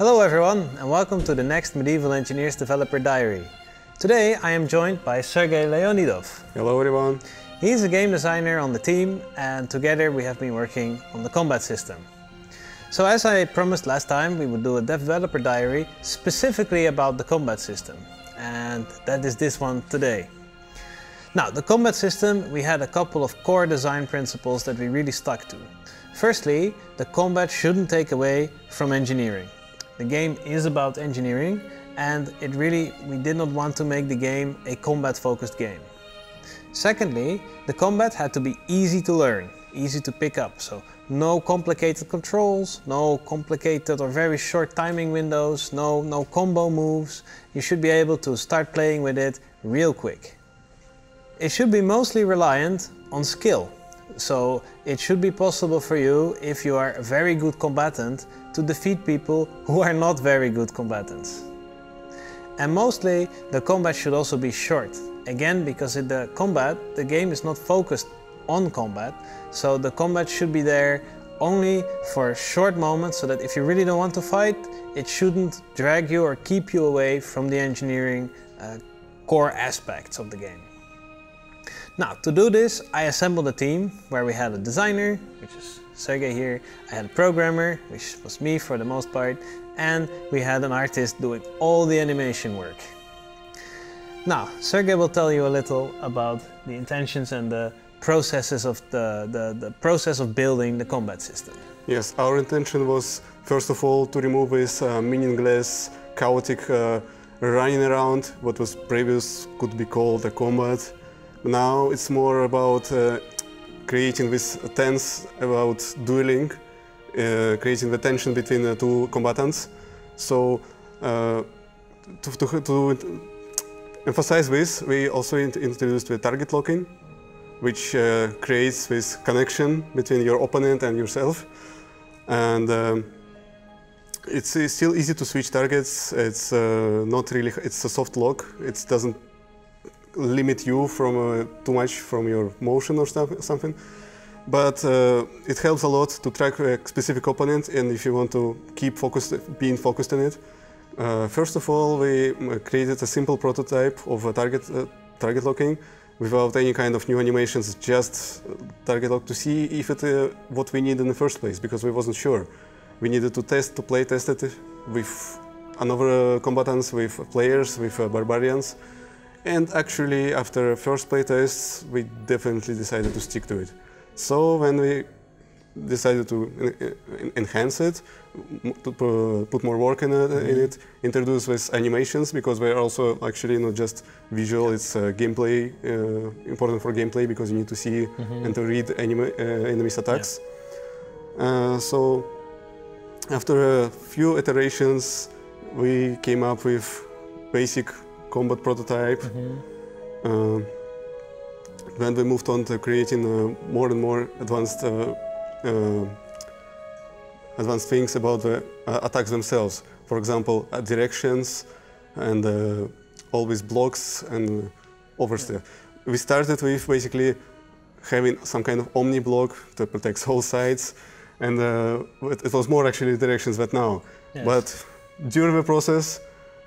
Hello everyone, and welcome to the next Medieval Engineers Developer Diary. Today I am joined by Sergey Leonidov. Hello everyone. He's a game designer on the team, and together we have been working on the combat system. So as I promised last time, we would do a developer diary specifically about the combat system, and that is this one today. Now, the combat system, we had a couple of core design principles that we really stuck to. Firstly, the combat shouldn't take away from engineering. The game is about engineering, and we did not want to make the game a combat-focused game. Secondly, the combat had to be easy to learn, easy to pick up, so no complicated controls, no complicated or very short timing windows, no combo moves. You should be able to start playing with it real quick. It should be mostly reliant on skill. So it should be possible for you, if you are a very good combatant, to defeat people who are not very good combatants. And mostly the combat should also be short. Again, because in the combat, the game is not focused on combat, so the combat should be there only for short moments, so that if you really don't want to fight, it shouldn't drag you or keep you away from the engineering core aspects of the game. Now, to do this, I assembled a team where we had a designer, which is Sergey here, I had a programmer, which was me for the most part, and we had an artist doing all the animation work. Now, Sergey will tell you a little about the intentions and the processes of the process of building the combat system. Yes, our intention was, first of all, to remove this meaningless, chaotic running around, what was previous could be called a combat. Now it's more about creating this tense about dueling, creating the tension between the two combatants. So to emphasize this, we also introduced the target locking, which creates this connection between your opponent and yourself. And it's still easy to switch targets. It's not really, it's a soft lock. It doesn't limit you from too much from your motion or something, but it helps a lot to track a specific opponent, and if you want to keep being focused on it. First of all, we created a simple prototype of a target locking without any kind of new animations, just target lock to see if it what we need in the first place, because we wasn't sure. We needed to play test it with another combatants, with players, with barbarians. And actually, after first playtests, we definitely decided to stick to it. So when we decided to enhance it, to put more work in it, introduce with animations, because we're also actually not just visual, it's gameplay, important for gameplay, because you need to see and to read enemies' attacks. So after a few iterations, we came up with basic combat prototype. Then we moved on to creating more and more advanced things about the attacks themselves. For example, directions and always blocks and oversteer. We started with basically having some kind of omni block that protects all sides, and it was more actually directions than now. Yes. But during the process,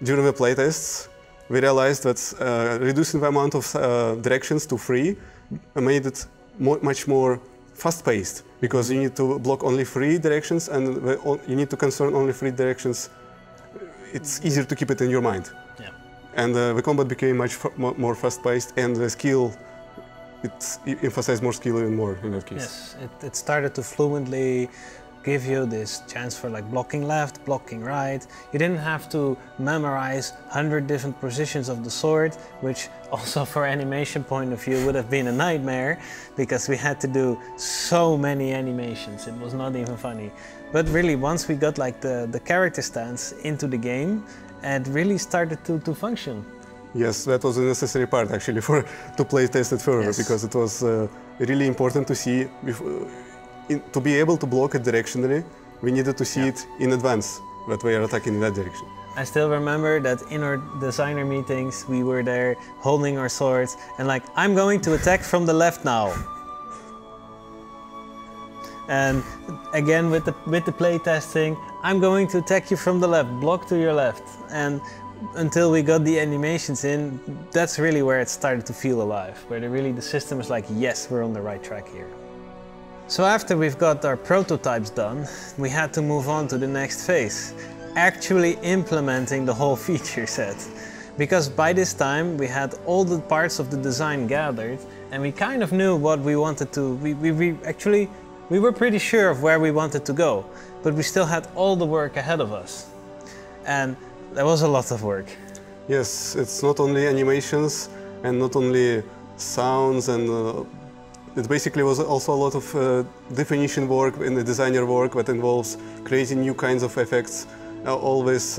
during the playtests, we realized that reducing the amount of directions to 3 made it much more fast-paced, because you need to block only 3 directions and you need to concern only 3 directions. It's easier to keep it in your mind. Yeah. And the combat became much more fast-paced, and the skill, it emphasized more skill and more in that case. Yes, it started to fluently give you this chance for like blocking left, blocking right. You didn't have to memorize 100 different positions of the sword, which also for animation point of view would have been a nightmare, because we had to do so many animations. It was not even funny. But really, once we got like the character stance into the game, it really started to function. Yes, that was a necessary part actually to play test it further, yes. Because it was really important to see to be able to block it directionally, we needed to see it in advance, that we are attacking in that direction. I still remember that in our designer meetings, we were there holding our swords and like, I'm going to attack from the left now. And again, with the play testing, I'm going to attack you from the left, block to your left. And until we got the animations in, that's really where it started to feel alive, where the system is like, yes, we're on the right track here. So after we've got our prototypes done, we had to move on to the next phase, actually implementing the whole feature set. Because by this time we had all the parts of the design gathered and we kind of knew what we wanted to, we were pretty sure of where we wanted to go, but we still had all the work ahead of us. And there was a lot of work. Yes, it's not only animations and not only sounds, and it basically was also a lot of definition work and the designer work that involves creating new kinds of effects, always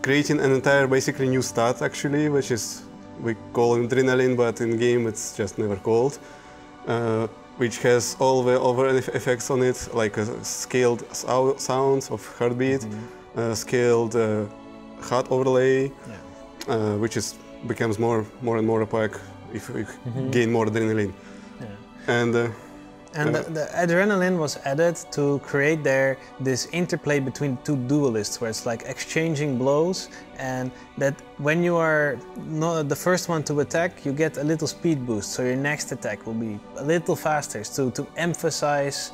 creating an entire basically new stat actually, which is, we call adrenaline, but in game it's just never called, which has all the other effects on it, like scaled sounds of heartbeat, scaled HUD overlay, which becomes more and more opaque if we gain more adrenaline. And the adrenaline was added to create this interplay between two duelists, where it's like exchanging blows, and that when you are not the first one to attack, you get a little speed boost, so your next attack will be a little faster, to emphasize,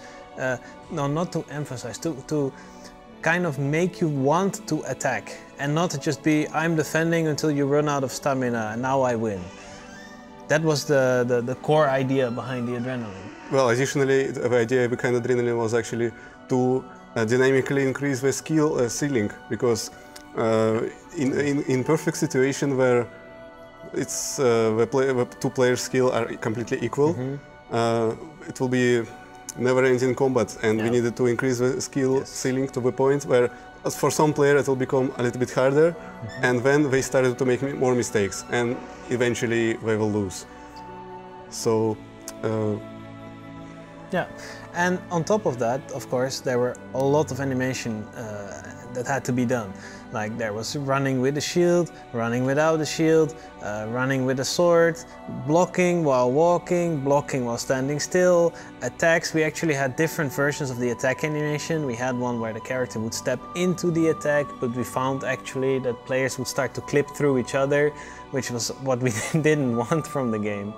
no, not to emphasize, to kind of make you want to attack, and not to just be, I'm defending until you run out of stamina, and now I win. That was the core idea behind the adrenaline. Well, additionally, the idea behind adrenaline was actually to dynamically increase the skill ceiling, because in perfect situation where it's the two players' skill are completely equal, it will be never-ending combat, and we needed to increase the skill ceiling to the point where for some players it will become a little bit harder, and then they started to make more mistakes, and eventually they will lose. So yeah, and on top of that, of course, there were a lot of animation that had to be done. Like there was running with a shield, running without a shield, running with a sword, blocking while walking, blocking while standing still, attacks. We actually had different versions of the attack animation. We had one where the character would step into the attack, but we found actually that players would start to clip through each other, which was what we didn't want from the game.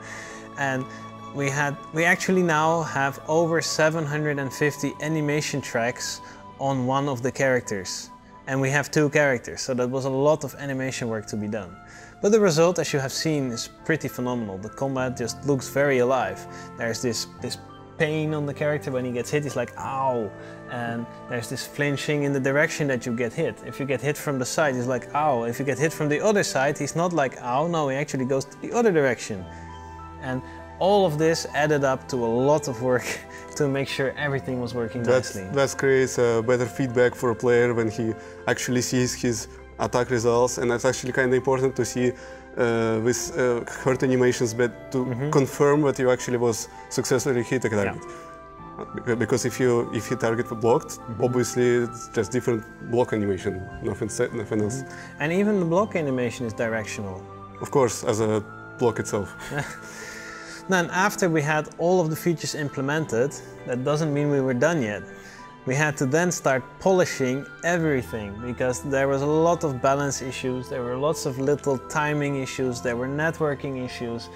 And we actually now have over 750 animation tracks on one of the characters. And we have 2 characters, so that was a lot of animation work to be done. But the result, as you have seen, is pretty phenomenal. The combat just looks very alive. There's this pain on the character when he gets hit, he's like, ow! And there's this flinching in the direction that you get hit. If you get hit from the side, he's like, ow! If you get hit from the other side, he's not like, ow, no, he actually goes to the other direction. And all of this added up to a lot of work to make sure everything was working nicely. That creates better feedback for a player when he actually sees his attack results, and that's actually kind of important to see with hurt animations, but to confirm that you actually was successfully hit a target. Because if you target blocked, obviously it's just different block animation, nothing else. And even the block animation is directional. Of course, as a block itself. Then after we had all of the features implemented, that doesn't mean we were done yet. We had to then start polishing everything, because there was a lot of balance issues, there were lots of little timing issues, there were networking issues.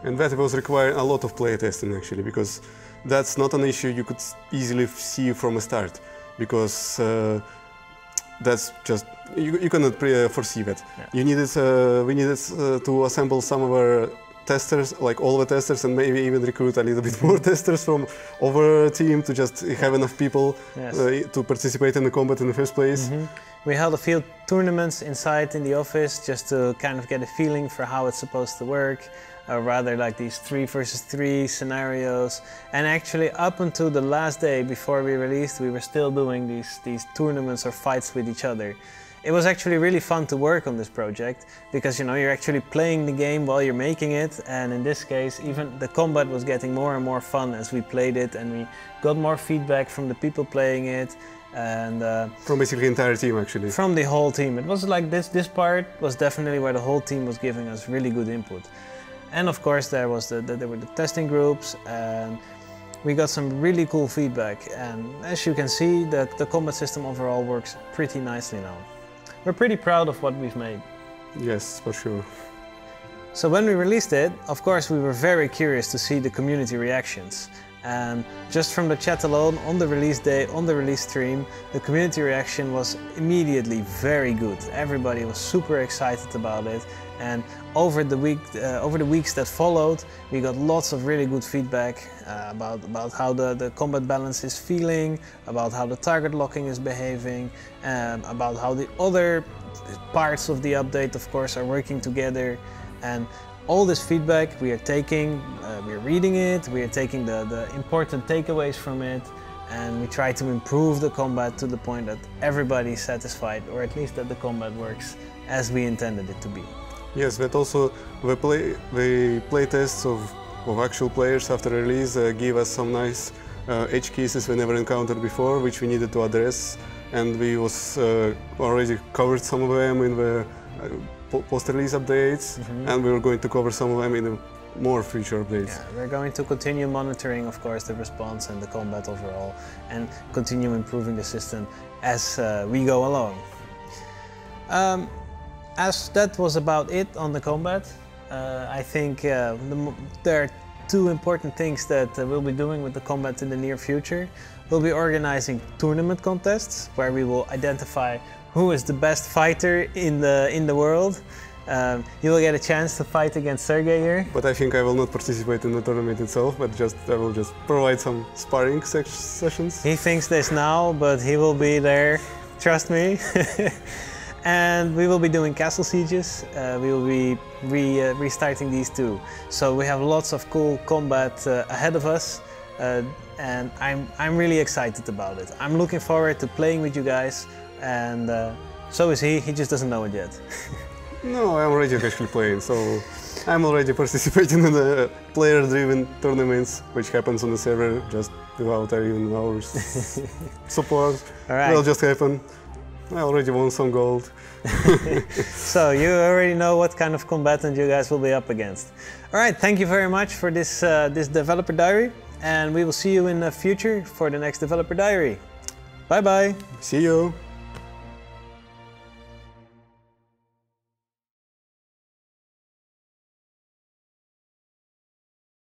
And that was requiring a lot of playtesting actually, because that's not an issue you could easily see from the start, because that's just, you cannot foresee that. We needed to assemble some of our testers, like all the testers, and maybe even recruit a little bit more testers from our team to just have enough people to participate in the combat in the first place. We held a few tournaments inside in the office just to kind of get a feeling for how it's supposed to work, rather like these 3 versus 3 scenarios. And actually up until the last day before we released, we were still doing these tournaments or fights with each other. It was actually really fun to work on this project, because you know, you're actually playing the game while you're making it, and in this case even the combat was getting more and more fun as we played it, and we got more feedback from the people playing it, and from basically the entire team actually. From the whole team. It was like this part was definitely where the whole team was giving us really good input. And of course there were the testing groups, and we got some really cool feedback, and as you can see, the combat system overall works pretty nicely now. We're pretty proud of what we've made. Yes, for sure. So when we released it, of course we were very curious to see the community reactions. And just from the chat alone, on the release day, on the release stream, the community reaction was immediately very good. Everybody was super excited about it, and over the weeks that followed, we got lots of really good feedback about how the combat balance is feeling, about how the target locking is behaving, about how the other parts of the update, of course, are working together. And all this feedback we are taking, we are reading it, we are taking the important takeaways from it, and we try to improve the combat to the point that everybody is satisfied, or at least that the combat works as we intended it to be. Yes, but also the play tests of actual players after release give us some nice edge cases we never encountered before, which we needed to address, and we was already covered some of them in the post-release updates, and we were going to cover some of them in the more future updates. Yeah, we're going to continue monitoring, of course, the response and the combat overall, and continue improving the system as we go along. As that was about it on the combat, I think there are two important things that we'll be doing with the combat in the near future. We'll be organizing tournament contests where we will identify who is the best fighter in the world. You will get a chance to fight against Sergey here. But I think I will not participate in the tournament itself, but I will just provide some sparring sessions. He thinks this now, but he will be there, trust me. And we will be doing castle sieges. We will be restarting these too. So we have lots of cool combat ahead of us. And I'm really excited about it. I'm looking forward to playing with you guys, and so is he just doesn't know it yet. No, I'm already actually playing, so I'm already participating in the player-driven tournaments, which happens on the server just without even our support. All right. It'll just happen. I already won some gold. So you already know what kind of combatant you guys will be up against. All right, thank you very much for this developer diary, and we will see you in the future for the next developer diary. Bye bye. See you.